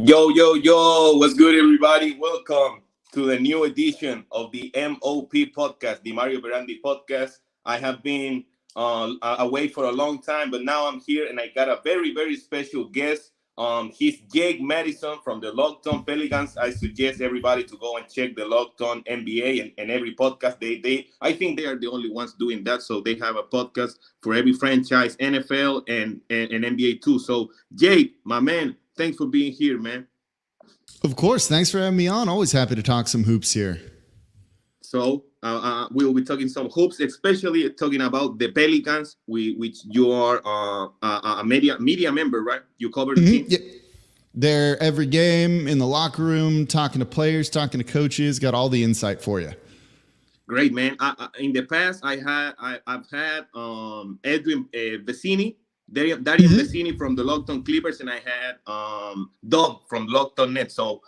Yo, yo, yo, what's good, everybody? Welcome to the new edition of the MOP podcast, the Mario Berandi podcast. I have been away for a long time, but now I'm here and I got a very, very special guest. He's Madison from the Locked On Pelicans. I suggest everybody to go and check the Locked On NBA and every podcast. I think they are the only ones doing that. So they have a podcast for every franchise, NFL and NBA too. So Jake, my man, thanks for being here, man. Of course. Thanks for having me on. Always happy to talk some hoops here. So we'll be talking some hoops, especially talking about the Pelicans, which you are a media member, right? You cover the team. Yeah. They're every game in the locker room, talking to players, talking to coaches, got all the insight for you. Great, man. In the past, I've had Edwin Vecini. Dario Vecini from the Locked On Clippers, and I had Doug from Locked On Net. So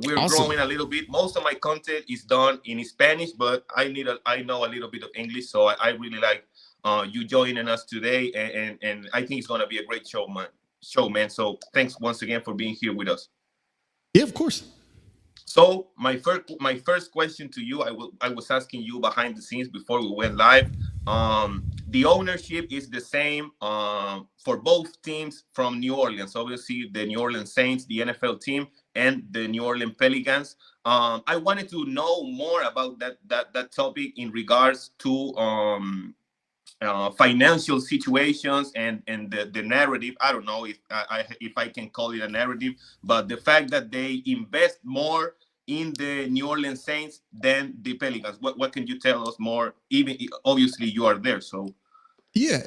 we're growing a little bit. Most of my content is done in Spanish, but I know a little bit of English. So I really like you joining us today, and I think it's gonna be a great show, man. So thanks once again for being here with us. Yeah, of course. So my first question to you, I was asking you behind the scenes before we went live. The ownership is the same for both teams from New Orleans. Obviously, the New Orleans Saints, the NFL team, and the New Orleans Pelicans. I wanted to know more about that topic in regards to financial situations and the narrative. I don't know if I can call it a narrative, but the fact that they invest more in the New Orleans Saints than the Pelicans. What can you tell us more? Even obviously you are there, so. Yeah,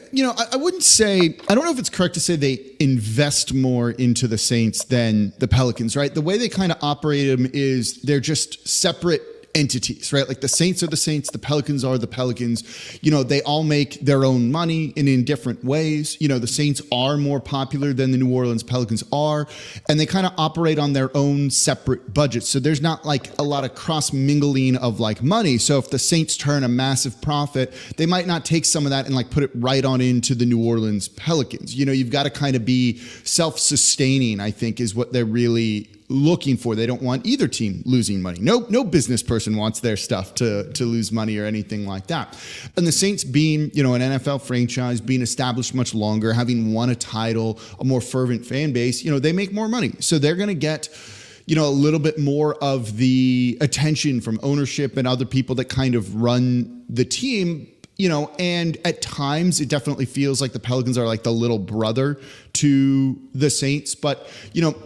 I wouldn't say, I don't know if it's correct to say they invest more into the Saints than the Pelicans, right? The way they kind of operate them is they're just separate entities, right? Like the Saints are the Saints, the Pelicans are the Pelicans. They all make their own money and in different ways. The Saints are more popular than the New Orleans Pelicans are, and they kind of operate on their own separate budgets. So there's not like a lot of cross mingling of like money. So if the Saints turn a massive profit, they might not take some of that and like put it right on into the New Orleans Pelicans. You've got to kind of be self-sustaining, I think, is what they're really looking for. They don't want either team losing money. No business person wants their stuff to lose money or anything like that. And the Saints being, an NFL franchise, being established much longer, having won a title, a more fervent fan base, they make more money. So they're going to get a little bit more of the attention from ownership and other people that kind of run the team. And at times it definitely feels like the Pelicans are like the little brother to the Saints, but,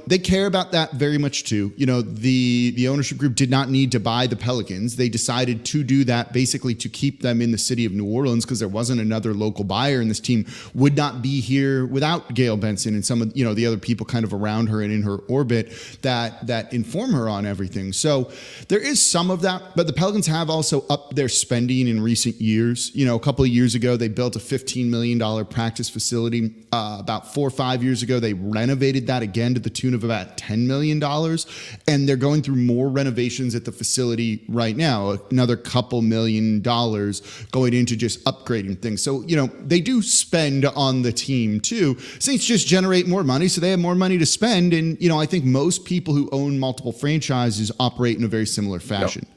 they care about that very much too. The ownership group did not need to buy the Pelicans. They decided to do that basically to keep them in the city of New Orleans because there wasn't another local buyer, and this team would not be here without Gail Benson and some of, the other people kind of around her and in her orbit that inform her on everything. So there is some of that, but the Pelicans have also upped their spending in recent years. A couple of years ago, they built a $15 million practice facility. About 4 or 5 years ago, they renovated that again to the tune of about $10 million. And they're going through more renovations at the facility right now, another couple $1 million going into just upgrading things. So, they do spend on the team too. Saints just generate more money, so they have more money to spend. And, I think most people who own multiple franchises operate in a very similar fashion. Yep.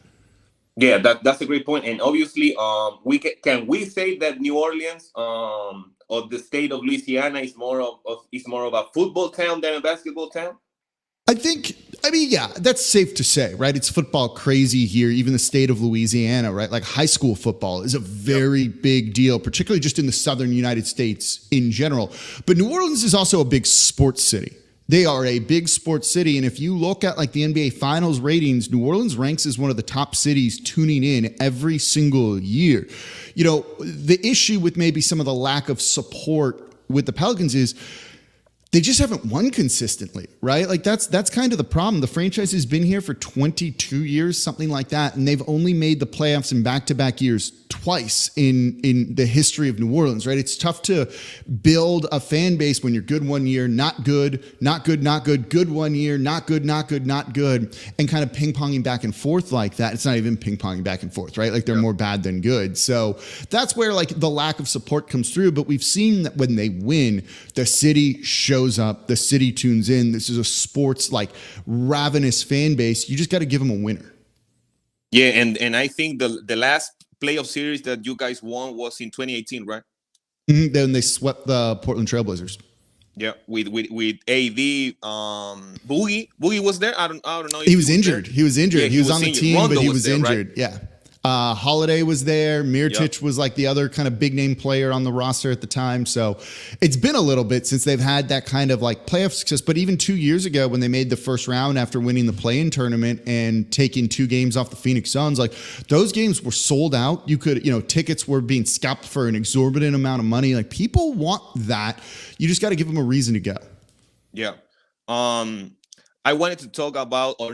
Yeah, that's a great point. And obviously, can we say that New Orleans, or the state of Louisiana, is more of a football town than a basketball town? Yeah, that's safe to say, right? It's football crazy here, even the state of Louisiana, right? Like high school football is a very big deal, particularly just in the southern United States in general. But New Orleans is also a big sports city. They are a big sports city, and if you look at like the NBA Finals ratings, New Orleans ranks as one of the top cities tuning in every single year. The issue with maybe some of the lack of support with the Pelicans is they just haven't won consistently, right? Like that's kind of the problem. The franchise has been here for 22 years, something like that, and they've only made the playoffs in back-to-back years twice in the history of New Orleans, right? It's tough to build a fan base when you're good one year, not good, not good, not good, good one year, not good, not good, not good, and kind of ping-ponging back and forth like that. It's not even ping-ponging back and forth, right? Like they're more bad than good. So that's where like the lack of support comes through. But we've seen that when they win, the city shows shows up, the city tunes in. This is a sports like ravenous fan base. You just got to give them a winner. Yeah, and I think the last playoff series that you guys won was in 2018, right? Mm-hmm. Then they swept the Portland Trailblazers. Yeah, with AD, Boogie was there. I don't know. If he was injured. He was injured. Yeah, he was on the team, Rondo but he was there, injured. Right? Yeah. Holiday was there. 𝕮𝕬𝕬 was like the other kind of big name player on the roster at the time. So it's been a little bit since they've had that kind of like playoff success. But even 2 years ago, when they made the first round after winning the play-in tournament and taking 2 games off the Phoenix Suns, like those games were sold out. You could, tickets were being scalped for an exorbitant amount of money. Like people want that. You just got to give them a reason to go. Yeah. I wanted to talk about or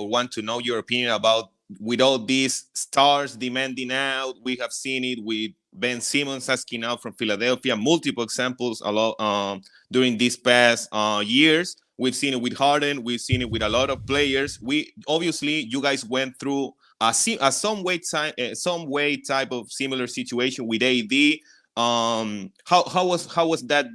want to know your opinion about, with all these stars demanding out. We have seen it with Ben Simmons asking out from Philadelphia, multiple examples a lot during these past years. We've seen it with Harden. We've seen it with a lot of players. Obviously, you guys went through some way type of similar situation with AD. How was that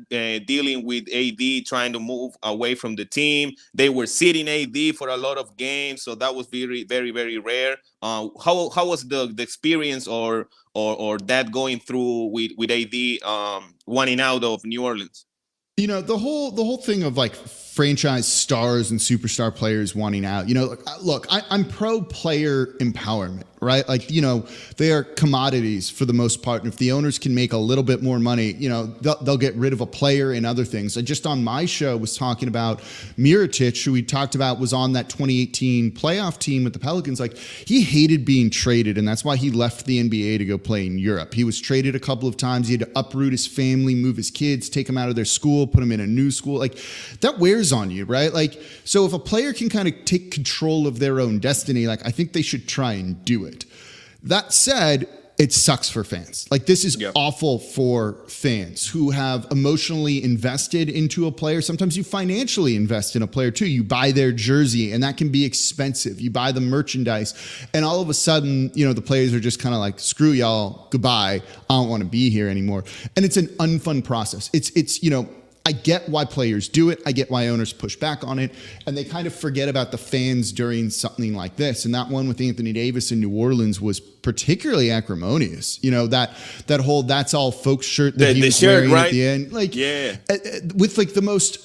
dealing with AD trying to move away from the team? They were sitting AD for a lot of games, so that was very, very, very rare. How was the experience or that going through with AD wanting out of New Orleans? The whole thing of like franchise stars and superstar players wanting out, look, I'm pro player empowerment, right? Like, they are commodities for the most part. And if the owners can make a little bit more money, they'll get rid of a player and other things. I just on my show was talking about 𝕮𝕬𝕬, who we talked about was on that 2018 playoff team with the Pelicans. Like he hated being traded, and that's why he left the NBA to go play in Europe. He was traded a couple of times. He had to uproot his family, move his kids, take them out of their school, put them in a new school. Like that wears on you, right? Like, so if a player can kind of take control of their own destiny, like I think they should try and do it. That said, it sucks for fans. Like this is awful for fans who have emotionally invested into a player. Sometimes you financially invest in a player too. You buy their jersey and that can be expensive. You buy the merchandise and all of a sudden, the players are just kind of like, screw y'all, goodbye. I don't want to be here anymore. And it's an unfun process. It's I get why players do it. I get why owners push back on it. And they kind of forget about the fans during something like this. And that one with Anthony Davis in New Orleans was particularly acrimonious. That whole "that's all folks" shirt that he was wearing right at the end. Like, with like the most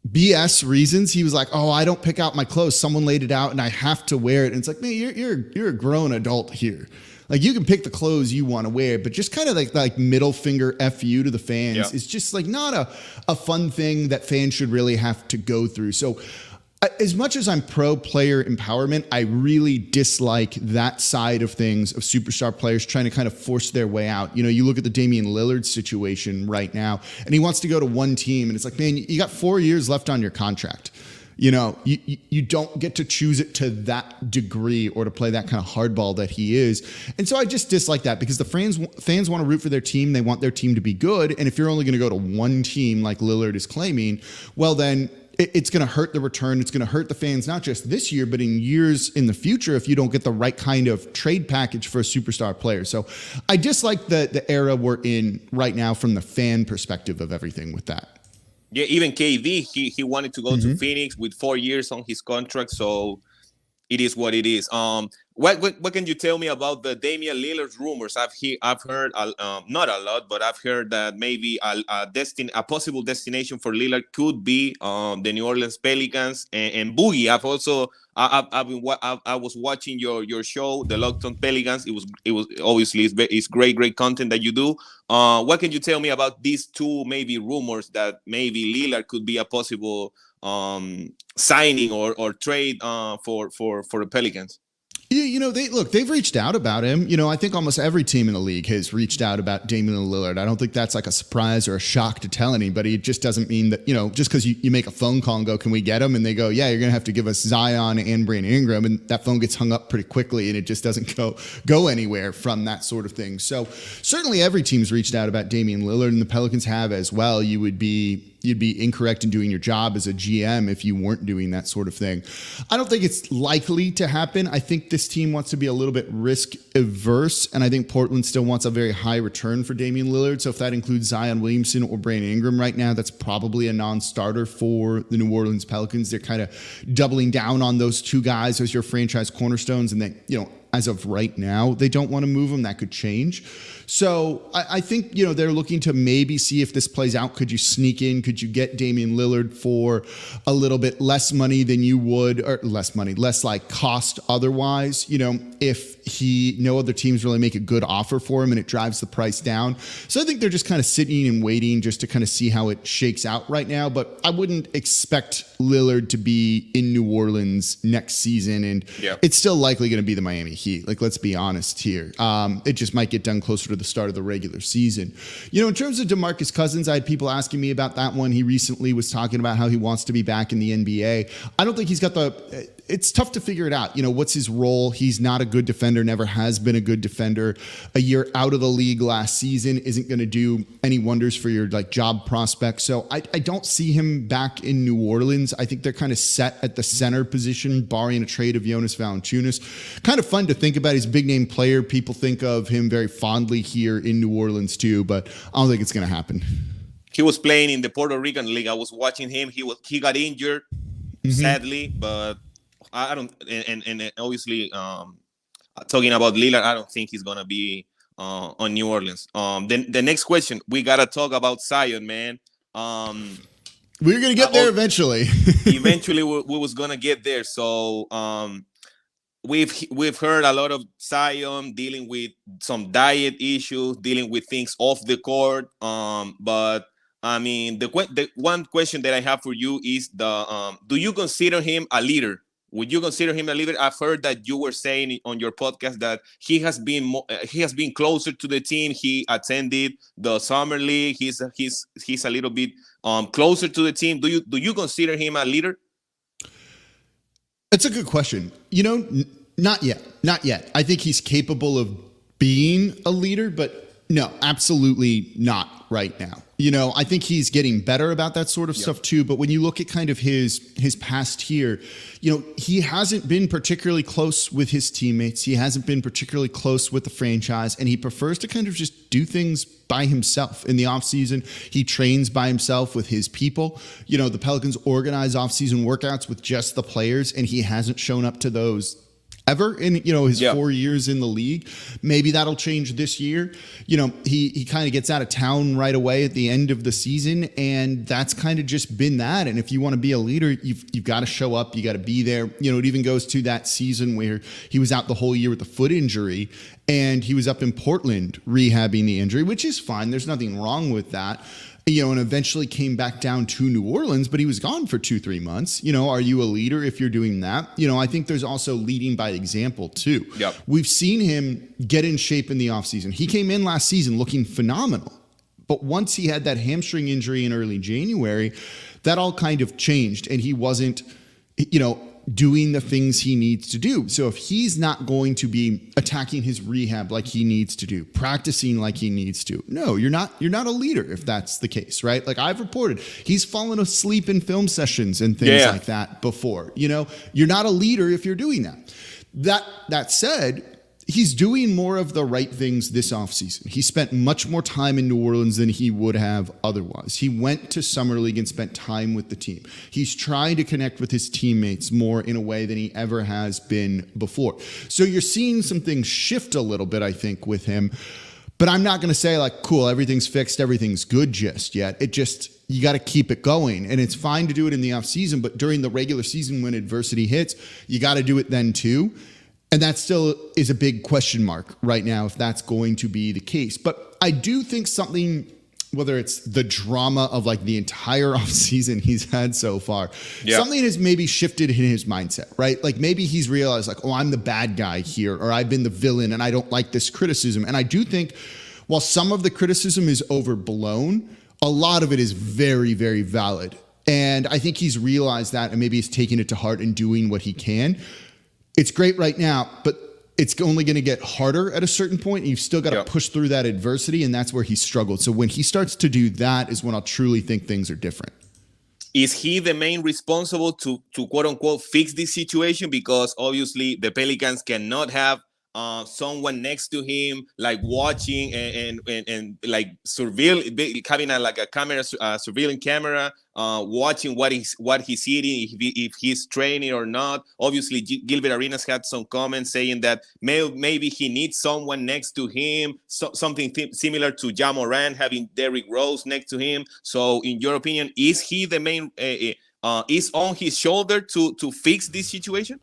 BS reasons. He was like, "Oh, I don't pick out my clothes. Someone laid it out and I have to wear it." And it's like, man, you're a grown adult here. Like you can pick the clothes you want to wear, but just kind of like middle finger F you to the fans is just like not a fun thing that fans should really have to go through. So as much as I'm pro player empowerment, I really dislike that side of things of superstar players trying to kind of force their way out. You look at the Damian Lillard situation right now, and he wants to go to one team, and it's like, man, you got 4 years left on your contract. You don't get to choose it to that degree or to play that kind of hardball that he is. And so I just dislike that because the fans want to root for their team. They want their team to be good. And if you're only going to go to one team like Lillard is claiming, well, then it's going to hurt the return. It's going to hurt the fans, not just this year, but in years in the future if you don't get the right kind of trade package for a superstar player. So I dislike the era we're in right now from the fan perspective of everything with that. Yeah, even KD, he wanted to go to Phoenix with 4 years on his contract, so it is what it is. What can you tell me about the Damian Lillard rumors? I've heard not a lot, but I've heard that maybe a possible destination for Lillard could be the New Orleans Pelicans and Boogie. I was watching your show, the Locked On Pelicans. It was obviously it's great content that you do. What can you tell me about these two maybe rumors that maybe Lillard could be a possible signing or trade for the Pelicans? Yeah, they've reached out about him. I think almost every team in the league has reached out about Damian Lillard. I don't think that's like a surprise or a shock to tell anybody. It just doesn't mean that, just because you make a phone call and go, can we get him? And they go, yeah, you're going to have to give us Zion and Brandon Ingram. And that phone gets hung up pretty quickly and it just doesn't go anywhere from that sort of thing. So certainly every team's reached out about Damian Lillard and the Pelicans have as well. You would be you'd be incorrect in doing your job as a GM if you weren't doing that sort of thing. I don't think it's likely to happen. I think this team wants to be a little bit risk averse, and I think Portland still wants a very high return for Damian Lillard. So if that includes Zion Williamson or Brandon Ingram right now, that's probably a non-starter for the New Orleans Pelicans. They're kind of doubling down on those two guys as your franchise cornerstones, and they, as of right now, they don't want to move them. That could change. So I think, they're looking to maybe see if this plays out. Could you sneak in? Could you get Damian Lillard for a little bit less money than you would, or less like cost otherwise, if no other teams really make a good offer for him and it drives the price down. So I think they're just kind of sitting and waiting just to kind of see how it shakes out right now. But I wouldn't expect Lillard to be in New Orleans next season. And it's still likely going to be the Miami Heat. Like, let's be honest here. It just might get done closer to the start of the regular season. In terms of DeMarcus Cousins, I had people asking me about that one. He recently was talking about how he wants to be back in the NBA. I don't think he's got it's tough to figure it out. What's his role? He's not a good defender, never has been a good defender. A year out of the league last season isn't going to do any wonders for your job prospects. So I don't see him back in New Orleans. I think they're kind of set at the center position, barring a trade of Jonas Valanciunas. Kind of fun to think about. He's a big name player. People think of him very fondly here in New Orleans too, but I don't think it's going to happen. He was playing in the Puerto Rican League. I was watching him. He got injured, sadly, but I don't, and obviously, talking about Lillard, I don't think he's gonna be on New Orleans. The next question, we gotta talk about Zion, man. We're gonna get there eventually. Eventually, we was gonna get there. So we've heard a lot of Zion dealing with some diet issues, dealing with things off the court. But I mean, the one question that I have for you is do you consider him a leader? Would you consider him a leader? I've heard that you were saying on your podcast that he has been closer to the team. He attended the summer league. He's a little bit closer to the team. Do you consider him a leader? It's a good question. Not yet. I think he's capable of being a leader, but no, absolutely not right now. I think he's getting better about that sort of stuff too. But when you look at kind of his past here, he hasn't been particularly close with his teammates. He hasn't been particularly close with the franchise, and he prefers to kind of just do things by himself. In the offseason, he trains by himself with his people. The Pelicans organize offseason workouts with just the players, and he hasn't shown up to those ever in his 4 years in the league. Maybe that'll change this year. He kind of gets out of town right away at the end of the season, and that's kind of just been that. And if you want to be a leader, you've got to show up, you got to be there. It even goes to that season where he was out the whole year with a foot injury, and he was up in Portland rehabbing the injury, which is fine. There's nothing wrong with that. And eventually came back down to New Orleans, but he was gone for 2-3 months. Are you a leader if you're doing that? I think there's also leading by example too. Yep. We've seen him get in shape in the offseason. He came in last season looking phenomenal, but once he had that hamstring injury in early January, that all kind of changed, and he wasn't, doing the things he needs to do. So if he's not going to be attacking his rehab like he needs to do, practicing like he needs to, no, you're not a leader if that's the case, right? Like I've reported, he's fallen asleep in film sessions and things like that before. You're not a leader if you're doing that. That said, he's doing more of the right things this offseason. He spent much more time in New Orleans than he would have otherwise. He went to Summer League and spent time with the team. He's trying to connect with his teammates more in a way than he ever has been before. So you're seeing some things shift a little bit, I think, with him. But I'm not going to say cool, everything's fixed, everything's good just yet. You got to keep it going. And it's fine to do it in the offseason, but during the regular season when adversity hits, you got to do it then too. And that still is a big question mark right now if that's going to be the case. But I do think something, whether it's the drama of the entire offseason he's had so far, something has maybe shifted in his mindset, right? Maybe he's realized I'm the bad guy here, or I've been the villain and I don't like this criticism. And I do think while some of the criticism is overblown, a lot of it is very, very valid. And I think he's realized that, and maybe he's taking it to heart and doing what he can. It's great right now, but it's only going to get harder at a certain point. And you've still got to push through that adversity. And that's where he struggled. So when he starts to do that is when I'll truly think things are different. Is he the main responsible to quote unquote fix this situation? Because obviously the Pelicans cannot have someone next to him, like watching and like having a camera, surveillance camera, watching what he's eating, if he's training or not. Obviously, Gilbert Arenas had some comments saying that maybe he needs someone next to him, something similar to Ja Morant having Derrick Rose next to him. So, in your opinion, is he the main? Is on his shoulder to fix this situation?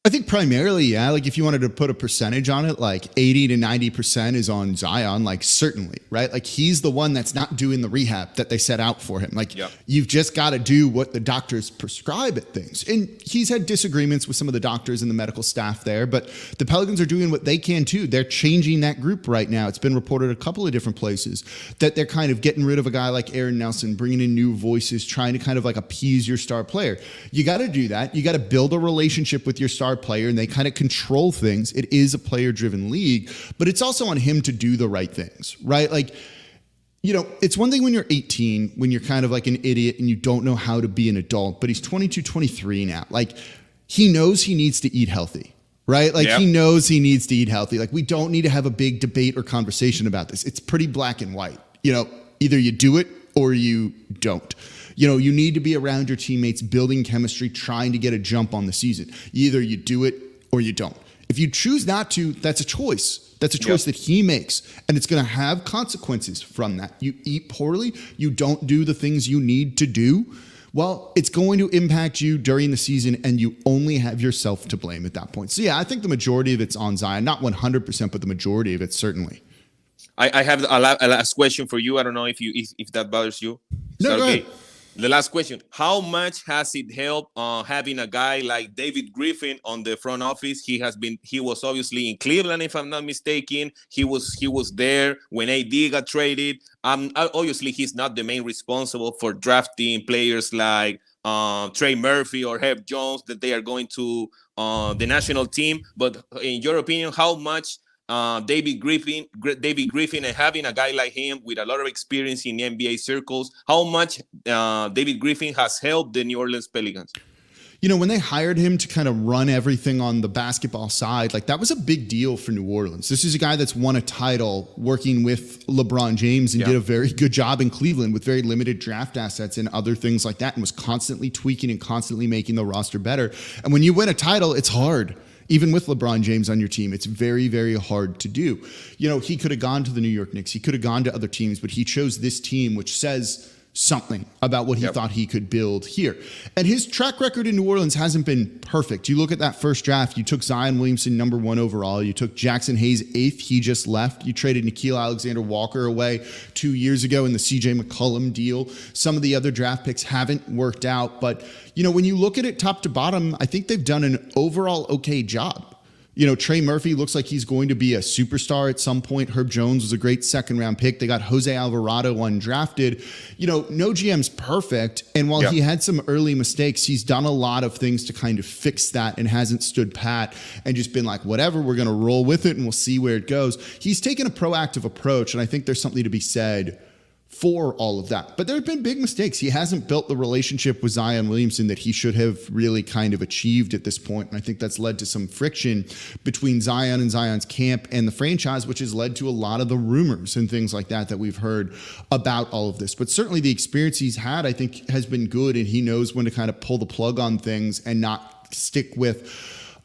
I think primarily, yeah. Like if you wanted to put a percentage on it, like 80 to 90% is on Zion, like certainly, right? Like he's the one that's not doing the rehab that they set out for him. Like you've just got to do what the doctors prescribe at things. And he's had disagreements with some of the doctors and the medical staff there, but the Pelicans are doing what they can too. They're changing that group right now. It's been reported a couple of different places that they're kind of getting rid of a guy like Aaron Nelson, bringing in new voices, trying to kind of like appease your star player. You got to do that. You got to build a relationship with your star player, and they kind of control things. It is a player-driven league, but it's also on him to do the right things, right? Like, you know, it's one thing when you're 18, when you're kind of like an idiot and you don't know how to be an adult, but he's 22, 23 now. Like, he knows he needs to eat healthy, right? Like, he knows he needs to eat healthy. Like, we don't need to have a big debate or conversation about this. It's pretty black and white. You know, either you do it or you don't. You know, you need to be around your teammates, building chemistry, trying to get a jump on the season. Either you do it or you don't. If you choose not to, that's a choice. That's a choice that he makes, and it's going to have consequences from that. You eat poorly, you don't do the things you need to do, well, it's going to impact you during the season, and you only have yourself to blame at that point. So, yeah, I think the majority of it's on Zion. Not 100%, but the majority of it, certainly. I have a last question for you. I don't know if that bothers you. No, go ahead. The last question: how much has it helped having a guy like David Griffin on the front office? He was obviously in Cleveland, if I'm not mistaken. He was there when AD got traded. Obviously, he's not the main responsible for drafting players like Trey Murphy or Herb Jones that they are going to the national team. But in your opinion, how much David Griffin and having a guy like him with a lot of experience in NBA circles, how much David Griffin has helped the New Orleans Pelicans? You know, when they hired him to kind of run everything on the basketball side, like that was a big deal for New Orleans. This is a guy that's won a title working with LeBron James and did a very good job in Cleveland with very limited draft assets and other things like that, and was constantly tweaking and constantly making the roster better. And when you win a title, it's hard. Even with LeBron James on your team, it's very, very hard to do. You know, he could have gone to the New York Knicks. He could have gone to other teams, but he chose this team, which says something about what he thought he could build here. And his track record in New Orleans hasn't been perfect. You look at that first draft, you took Zion Williamson #1 overall. You took Jackson Hayes 8th. He just left. You traded Nickeil Alexander-Walker away 2 years ago in the CJ McCollum deal. Some of the other draft picks haven't worked out. But, you know, when you look at it top to bottom, I think they've done an overall okay job. You know, Trey Murphy looks like he's going to be a superstar at some point. Herb Jones was a great second-round pick. They got Jose Alvarado undrafted. You know, no GM's perfect. And while he had some early mistakes, he's done a lot of things to kind of fix that and hasn't stood pat and just been like, whatever, we're going to roll with it and we'll see where it goes. He's taken a proactive approach, and I think there's something to be said for all of that. But there have been big mistakes. He hasn't built the relationship with Zion Williamson that he should have really kind of achieved at this point. And I think that's led to some friction between Zion and Zion's camp and the franchise, which has led to a lot of the rumors and things like that we've heard about all of this. But certainly the experience he's had, I think, has been good, and he knows when to kind of pull the plug on things and not stick with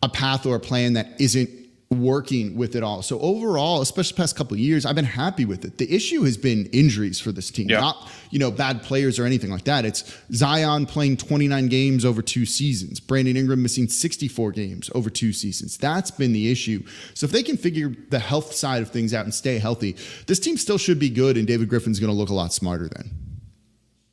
a path or a plan that isn't working with it all. So overall, especially the past couple of years, I've been happy with it. The issue has been injuries for this team, not, you know, bad players or anything like that. It's Zion playing 29 games over 2 seasons, Brandon Ingram missing 64 games over 2 seasons. That's been the issue. So if they can figure the health side of things out and stay healthy, this team still should be good, and David Griffin's going to look a lot smarter then.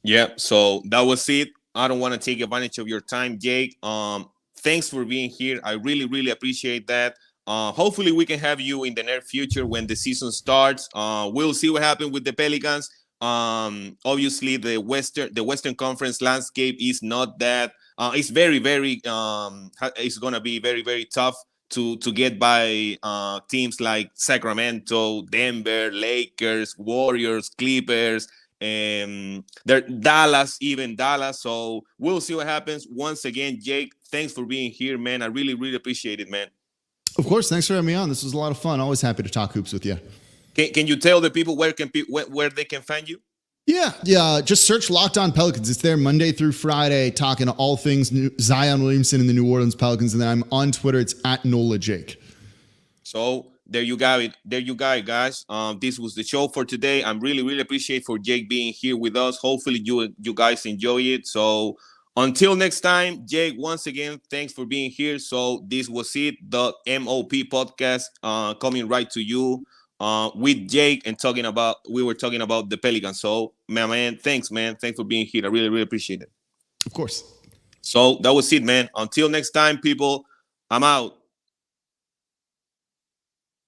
Yeah, so that was it. I don't want to take advantage of your time, Jake. Thanks for being here. I really, really appreciate that. Hopefully we can have you in the near future when the season starts. We'll see what happens with the Pelicans. Obviously the Western Conference landscape is not that it's very, very it's going to be very, very tough to get by teams like Sacramento, Denver, Lakers, Warriors, Clippers, they're even Dallas. So we'll see what happens. Once again, Jake, thanks for being here, man. I really, really appreciate it, man. Of course, thanks for having me on. This was a lot of fun. Always happy to talk hoops with you. Can you tell the people where they can find you? Yeah. Just search Locked On Pelicans. It's there Monday through Friday, talking all things Zion Williamson and the New Orleans Pelicans. And then I'm on Twitter. It's @NolaJake. So there you go, guys. This was the show for today. I'm really, really appreciate for Jake being here with us. Hopefully you guys enjoy it. So until next time, Jake, once again, thanks for being here. So this was it, the MOP podcast, coming right to you. With Jake and we were talking about the Pelicans. So, man, thanks for being here. I really, really appreciate it. Of course. So that was it, man. Until next time, people, I'm out.